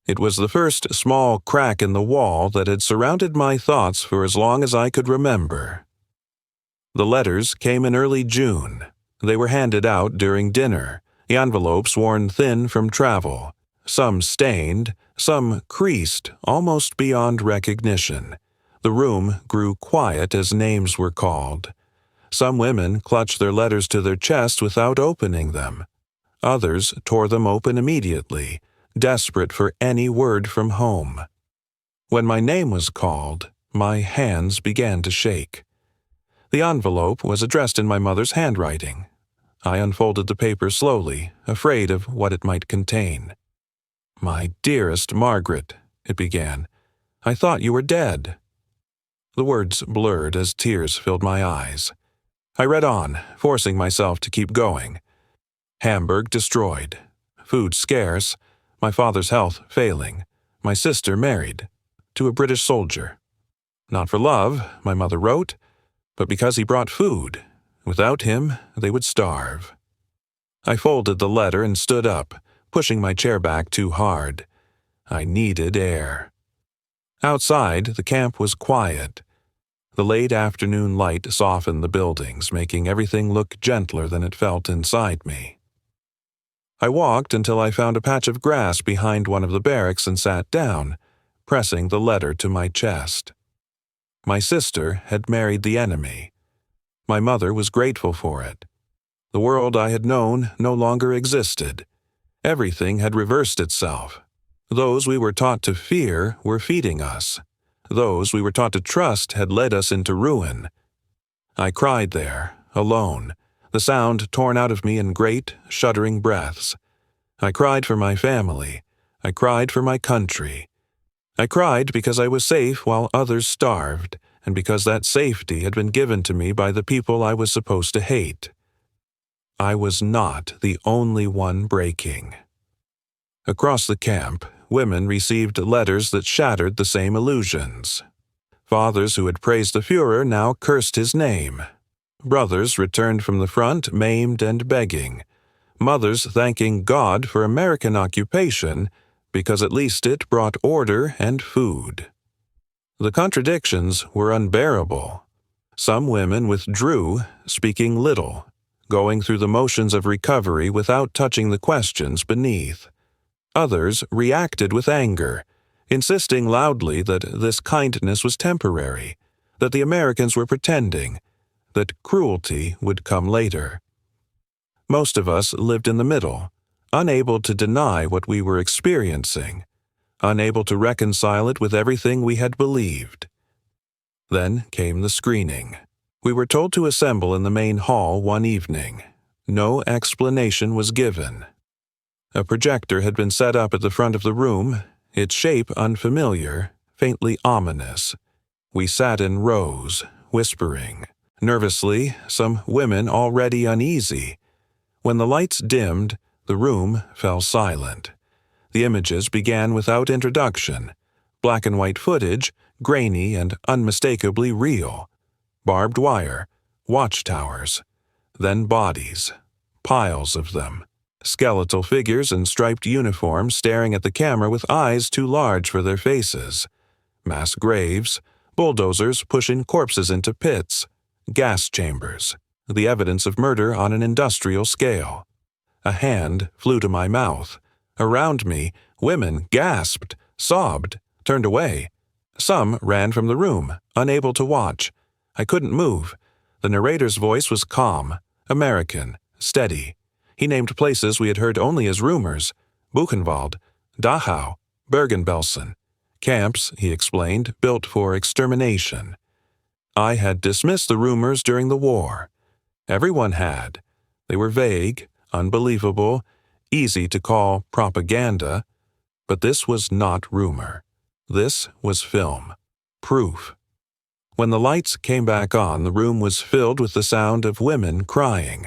It was the first small crack in the wall that had surrounded my thoughts for as long as I could remember. The letters came in early June. They were handed out during dinner, the envelopes worn thin from travel, some stained, some creased almost beyond recognition. The room grew quiet as names were called. Some women clutched their letters to their chests without opening them. Others tore them open immediately, desperate for any word from home. When my name was called, my hands began to shake. The envelope was addressed in my mother's handwriting. I unfolded the paper slowly, afraid of what it might contain. "My dearest Margaret," it began, "I thought you were dead." The words blurred as tears filled my eyes. I read on, forcing myself to keep going. Hamburg destroyed, food scarce, my father's health failing, my sister married, to a British soldier. Not for love, my mother wrote, but because he brought food. Without him, they would starve. I folded the letter and stood up, pushing my chair back too hard. I needed air. Outside, the camp was quiet. The late afternoon light softened the buildings, making everything look gentler than it felt inside me. I walked until I found a patch of grass behind one of the barracks and sat down, pressing the letter to my chest. My sister had married the enemy. My mother was grateful for it. The world I had known no longer existed. Everything had reversed itself. Those we were taught to fear were feeding us. Those we were taught to trust had led us into ruin. I cried there, alone, the sound torn out of me in great, shuddering breaths. I cried for my family. I cried for my country. I cried because I was safe while others starved, and because that safety had been given to me by the people I was supposed to hate. I was not the only one breaking. Across the camp, women received letters that shattered the same illusions. Fathers who had praised the Führer now cursed his name. Brothers returned from the front maimed and begging. Mothers thanking God for American occupation because at least it brought order and food. The contradictions were unbearable. Some women withdrew, speaking little, going through the motions of recovery without touching the questions beneath. Others reacted with anger, insisting loudly that this kindness was temporary, that the Americans were pretending, that cruelty would come later. Most of us lived in the middle, unable to deny what we were experiencing, unable to reconcile it with everything we had believed. Then came the screening. We were told to assemble in the main hall one evening. No explanation was given. A projector had been set up at the front of the room, its shape unfamiliar, faintly ominous. We sat in rows, whispering. Nervously, some women already uneasy. When the lights dimmed, the room fell silent. The images began without introduction. Black and white footage, grainy and unmistakably real. Barbed wire, watchtowers. Then bodies. Piles of them. Skeletal figures in striped uniforms staring at the camera with eyes too large for their faces. Mass graves. Bulldozers pushing corpses into pits. Gas chambers. The evidence of murder on an industrial scale. A hand flew to my mouth. Around me, women gasped, sobbed, turned away. Some ran from the room, unable to watch. I couldn't move. The narrator's voice was calm, American, steady. He named places we had heard only as rumors: Buchenwald, Dachau, Bergen-Belsen. Camps, he explained, built for extermination. I had dismissed the rumors during the war. Everyone had. They were vague, unbelievable, easy to call propaganda, but this was not rumor. This was film. Proof. When the lights came back on, the room was filled with the sound of women crying.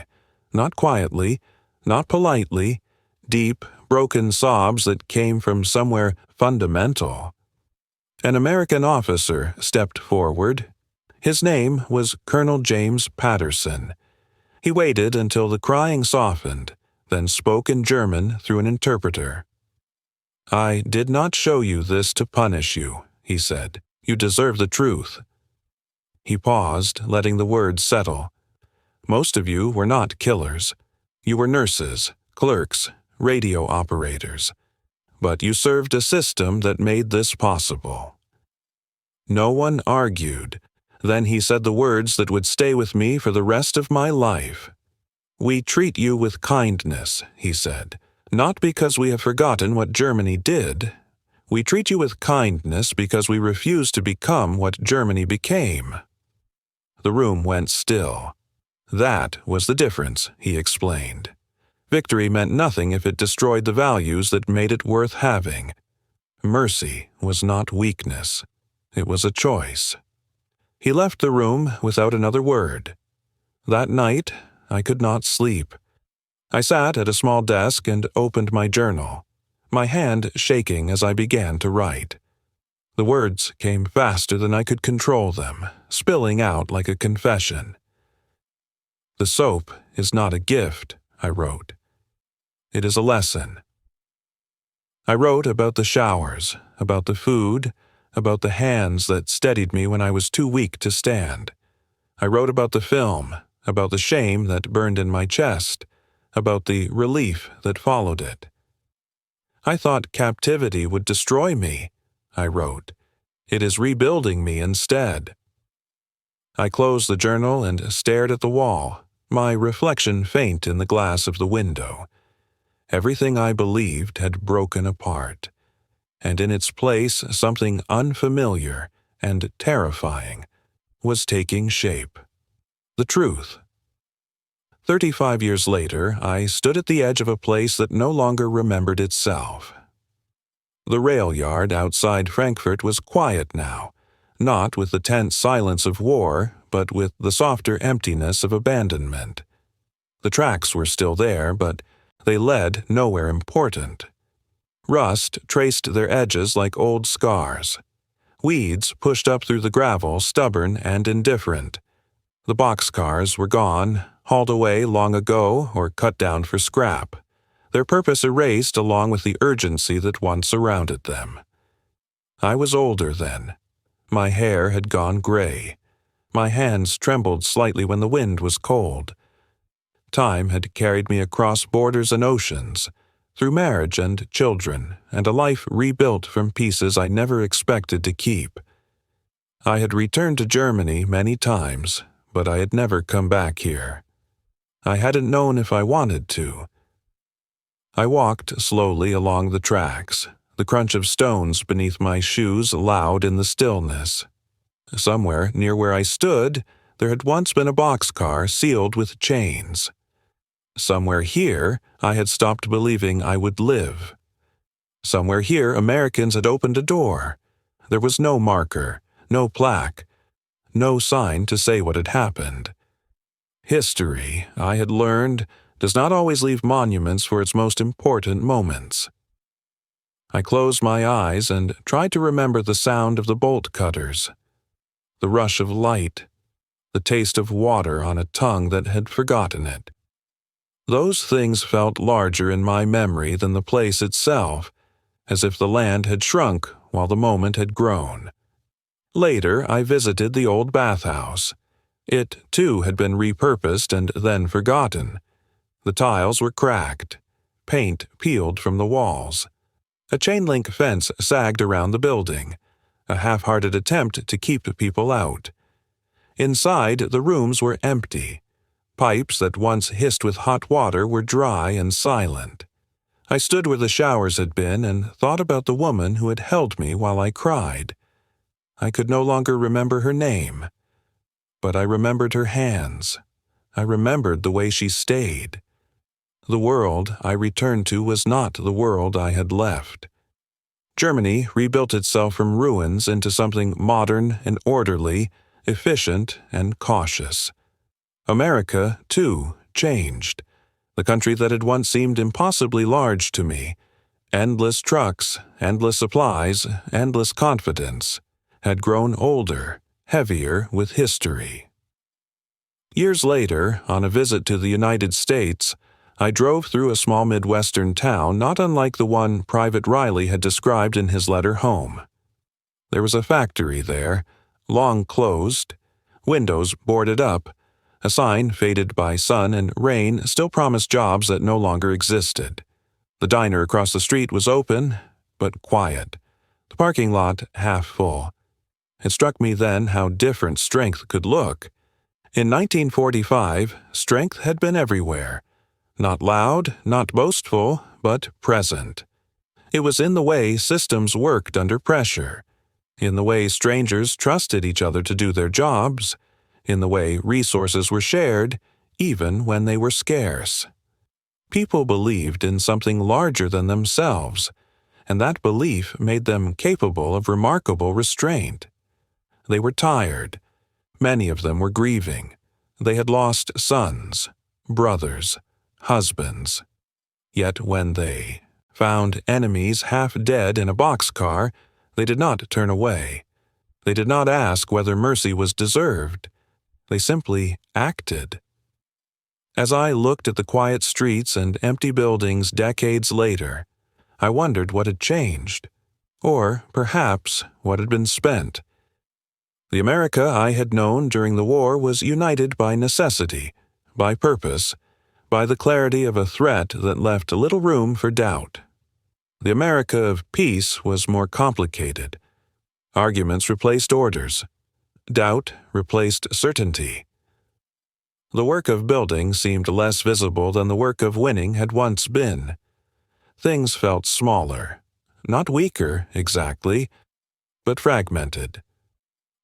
Not quietly, not politely, deep, broken sobs that came from somewhere fundamental. An American officer stepped forward. His name was Colonel James Patterson. He waited until the crying softened, then spoke in German through an interpreter. "I did not show you this to punish you," he said. "You deserve the truth." He paused, letting the words settle. "Most of you were not killers. You were nurses, clerks, radio operators. But you served a system that made this possible." No one argued. Then he said the words that would stay with me for the rest of my life. "We treat you with kindness," he said, "not because we have forgotten what Germany did. We treat you with kindness because we refuse to become what Germany became." The room went still. That was the difference, he explained. Victory meant nothing if it destroyed the values that made it worth having. Mercy was not weakness. It was a choice. He left the room without another word. That night, I could not sleep. I sat at a small desk and opened my journal, my hand shaking as I began to write. The words came faster than I could control them, spilling out like a confession. "The soap is not a gift," I wrote. "It is a lesson." I wrote about the showers, about the food, about the hands that steadied me when I was too weak to stand. I wrote about the film, about the shame that burned in my chest, about the relief that followed it. "I thought captivity would destroy me," I wrote. "It is rebuilding me instead." I closed the journal and stared at the wall, my reflection faint in the glass of the window. Everything I believed had broken apart, and in its place something unfamiliar and terrifying was taking shape. The truth. 35 years later, I stood at the edge of a place that no longer remembered itself. The rail yard outside Frankfurt was quiet now, not with the tense silence of war, but with the softer emptiness of abandonment. The tracks were still there, but they led nowhere important. Rust traced their edges like old scars. Weeds pushed up through the gravel, stubborn and indifferent. The boxcars were gone, hauled away long ago or cut down for scrap, their purpose erased along with the urgency that once surrounded them. I was older then. My hair had gone gray. My hands trembled slightly when the wind was cold. Time had carried me across borders and oceans, through marriage and children, and a life rebuilt from pieces I never expected to keep. I had returned to Germany many times, but I had never come back here. I hadn't known if I wanted to. I walked slowly along the tracks, the crunch of stones beneath my shoes loud in the stillness. Somewhere near where I stood, there had once been a boxcar sealed with chains. Somewhere here, I had stopped believing I would live. Somewhere here, Americans had opened a door. There was no marker, no plaque, no sign to say what had happened. History, I had learned, does not always leave monuments for its most important moments. I closed my eyes and tried to remember the sound of the bolt cutters, the rush of light, the taste of water on a tongue that had forgotten it. Those things felt larger in my memory than the place itself, as if the land had shrunk while the moment had grown. Later, I visited the old bathhouse. It, too, had been repurposed and then forgotten. The tiles were cracked. Paint peeled from the walls. A chain-link fence sagged around the building, a half-hearted attempt to keep people out. Inside, the rooms were empty. Pipes that once hissed with hot water were dry and silent. I stood where the showers had been and thought about the woman who had held me while I cried. I could no longer remember her name, but I remembered her hands. I remembered the way she stayed. The world I returned to was not the world I had left. Germany rebuilt itself from ruins into something modern and orderly, efficient and cautious. America, too, changed. The country that had once seemed impossibly large to me, endless trucks, endless supplies, endless confidence, had grown older, heavier with history. Years later, on a visit to the United States, I drove through a small Midwestern town not unlike the one Private Riley had described in his letter home. There was a factory there, long closed, windows boarded up. A sign faded by sun and rain still promised jobs that no longer existed. The diner across the street was open, but quiet. The parking lot half full. It struck me then how different strength could look. In 1945, strength had been everywhere. Not loud, not boastful, but present. It was in the way systems worked under pressure, in the way strangers trusted each other to do their jobs, in the way resources were shared, even when they were scarce. People believed in something larger than themselves, and that belief made them capable of remarkable restraint. They were tired. Many of them were grieving. They had lost sons, brothers, husbands. Yet when they found enemies half dead in a boxcar, they did not turn away. They did not ask whether mercy was deserved. They simply acted. As I looked at the quiet streets and empty buildings decades later, I wondered what had changed, or perhaps what had been spent. The America I had known during the war was united by necessity, by purpose, by the clarity of a threat that left little room for doubt. The America of peace was more complicated. Arguments replaced orders. Doubt replaced certainty. The work of building seemed less visible than the work of winning had once been. Things felt smaller, not weaker exactly, but fragmented.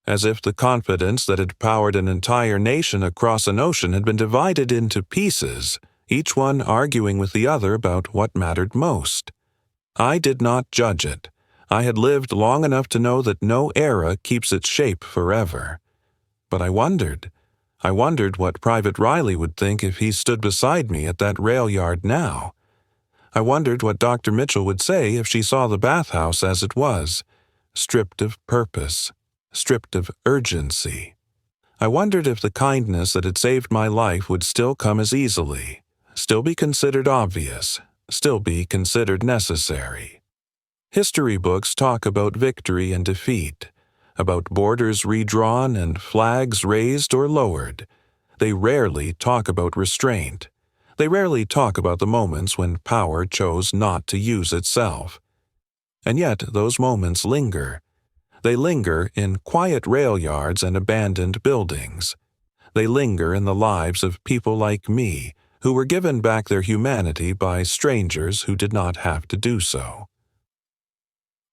As if the confidence that had powered an entire nation across an ocean had been divided into pieces, each one arguing with the other about what mattered most. I did not judge it. I had lived long enough to know that no era keeps its shape forever. But I wondered what Private Riley would think if he stood beside me at that rail yard now. I wondered what Dr. Mitchell would say if she saw the bathhouse as it was, stripped of purpose, stripped of urgency. I wondered if the kindness that had saved my life would still come as easily, still be considered obvious, still be considered necessary. History books talk about victory and defeat, about borders redrawn and flags raised or lowered. They rarely talk about restraint. They rarely talk about the moments when power chose not to use itself. And yet those moments linger. They linger in quiet rail yards and abandoned buildings. They linger in the lives of people like me, who were given back their humanity by strangers who did not have to do so.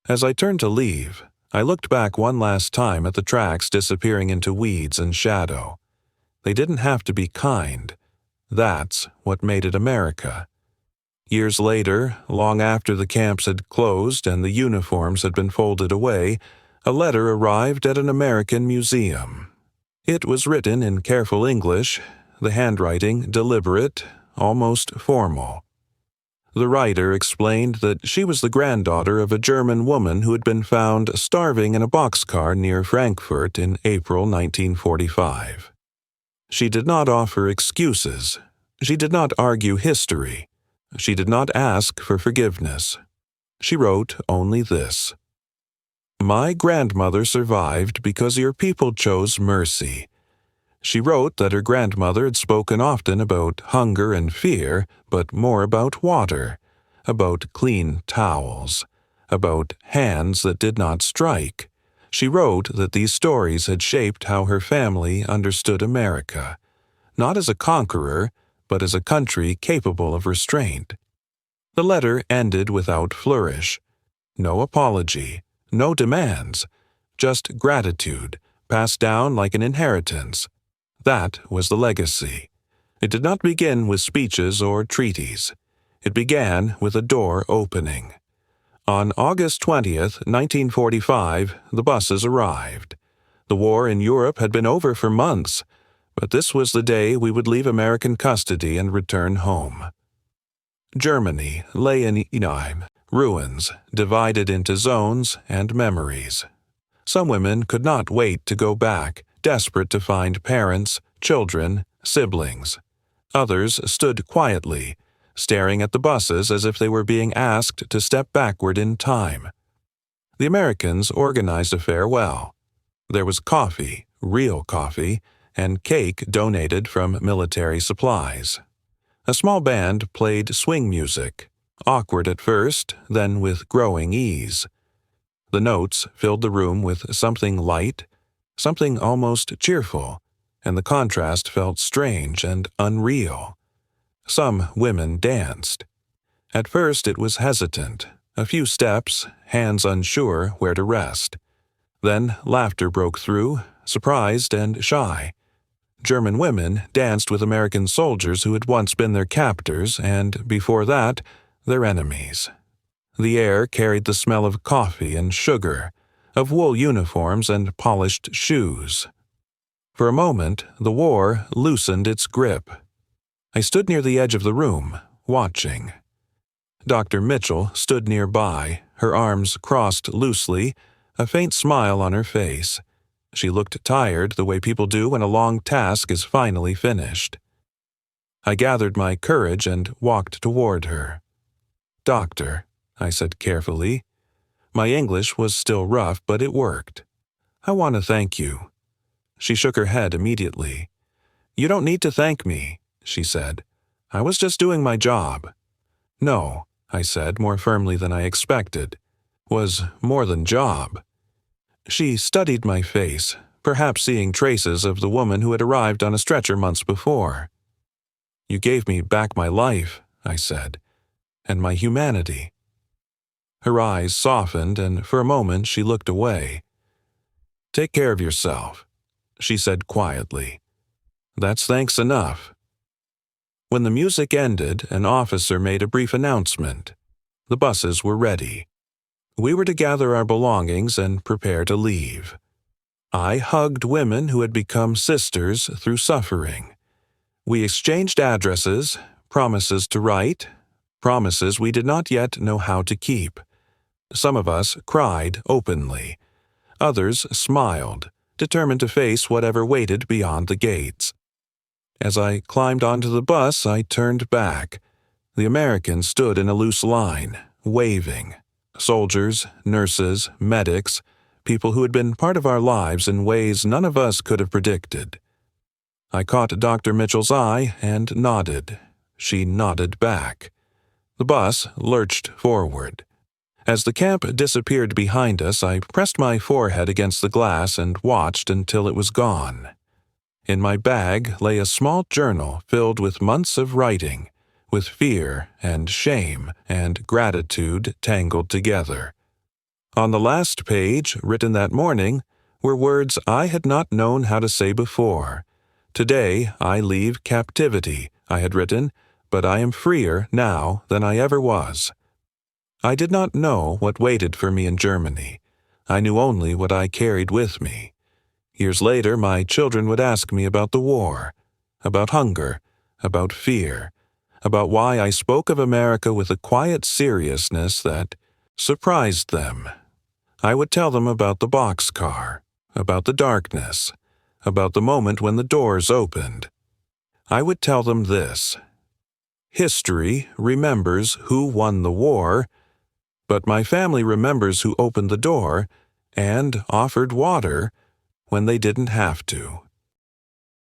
As I turned to leave, I looked back one last time at the tracks disappearing into weeds and shadow. They didn't have to be kind. That's what made it America. Years later, long after the camps had closed and the uniforms had been folded away, a letter arrived at an American museum. It was written in careful English, the handwriting deliberate, almost formal. The writer explained that she was the granddaughter of a German woman who had been found starving in a boxcar near Frankfurt in April 1945. She did not offer excuses. She did not argue history. She did not ask for forgiveness. She wrote only this: "My grandmother survived because your people chose mercy." She wrote that her grandmother had spoken often about hunger and fear, but more about water, about clean towels, about hands that did not strike. She wrote that these stories had shaped how her family understood America, not as a conqueror, but as a country capable of restraint. The letter ended without flourish. No apology, no demands, just gratitude, passed down like an inheritance. That was the legacy. It did not begin with speeches or treaties. It began with a door opening. On August 20th, 1945, the buses arrived. The war in Europe had been over for months, but this was the day we would leave American custody and return home. Germany lay in ruins, divided into zones and memories. Some women could not wait to go back, desperate to find parents, children, siblings. Others stood quietly, staring at the buses as if they were being asked to step backward in time. The Americans organized a farewell. There was coffee, real coffee, and cake donated from military supplies. A small band played swing music, awkward at first, then with growing ease. The notes filled the room with something light, something almost cheerful, and the contrast felt strange and unreal. Some women danced. At first it was hesitant, a few steps, hands unsure where to rest. Then laughter broke through, surprised and shy. German women danced with American soldiers who had once been their captors and, before that, their enemies. The air carried the smell of coffee and sugar, of wool uniforms and polished shoes. For a moment, the war loosened its grip. I stood near the edge of the room, watching. Dr. Mitchell stood nearby, her arms crossed loosely, a faint smile on her face. She looked tired the way people do when a long task is finally finished. I gathered my courage and walked toward her. "Doctor," I said carefully. My English was still rough, but it worked. "I want to thank you." She shook her head immediately. "You don't need to thank me," she said. "I was just doing my job." "No," I said more firmly than I expected. "Was more than job." She studied my face, perhaps seeing traces of the woman who had arrived on a stretcher months before. "You gave me back my life," I said, "and my humanity." Her eyes softened, and for a moment she looked away. "Take care of yourself," she said quietly. "That's thanks enough." When the music ended, an officer made a brief announcement. The buses were ready. We were to gather our belongings and prepare to leave. I hugged women who had become sisters through suffering. We exchanged addresses, promises to write, promises we did not yet know how to keep. Some of us cried openly. Others smiled, determined to face whatever waited beyond the gates. As I climbed onto the bus, I turned back. The Americans stood in a loose line, waving. Soldiers, nurses, medics, people who had been part of our lives in ways none of us could have predicted. I caught Dr. Mitchell's eye and nodded. She nodded back. The bus lurched forward. As the camp disappeared behind us, I pressed my forehead against the glass and watched until it was gone. In my bag lay a small journal filled with months of writing, with fear and shame and gratitude tangled together. On the last page, written that morning, were words I had not known how to say before. "Today I leave captivity," I had written, "but I am freer now than I ever was." I did not know what waited for me in Germany. I knew only what I carried with me. Years later, my children would ask me about the war, about hunger, about fear, about why I spoke of America with a quiet seriousness that surprised them. I would tell them about the boxcar, about the darkness, about the moment when the doors opened. I would tell them this: history remembers who won the war, but my family remembers who opened the door and offered water when they didn't have to.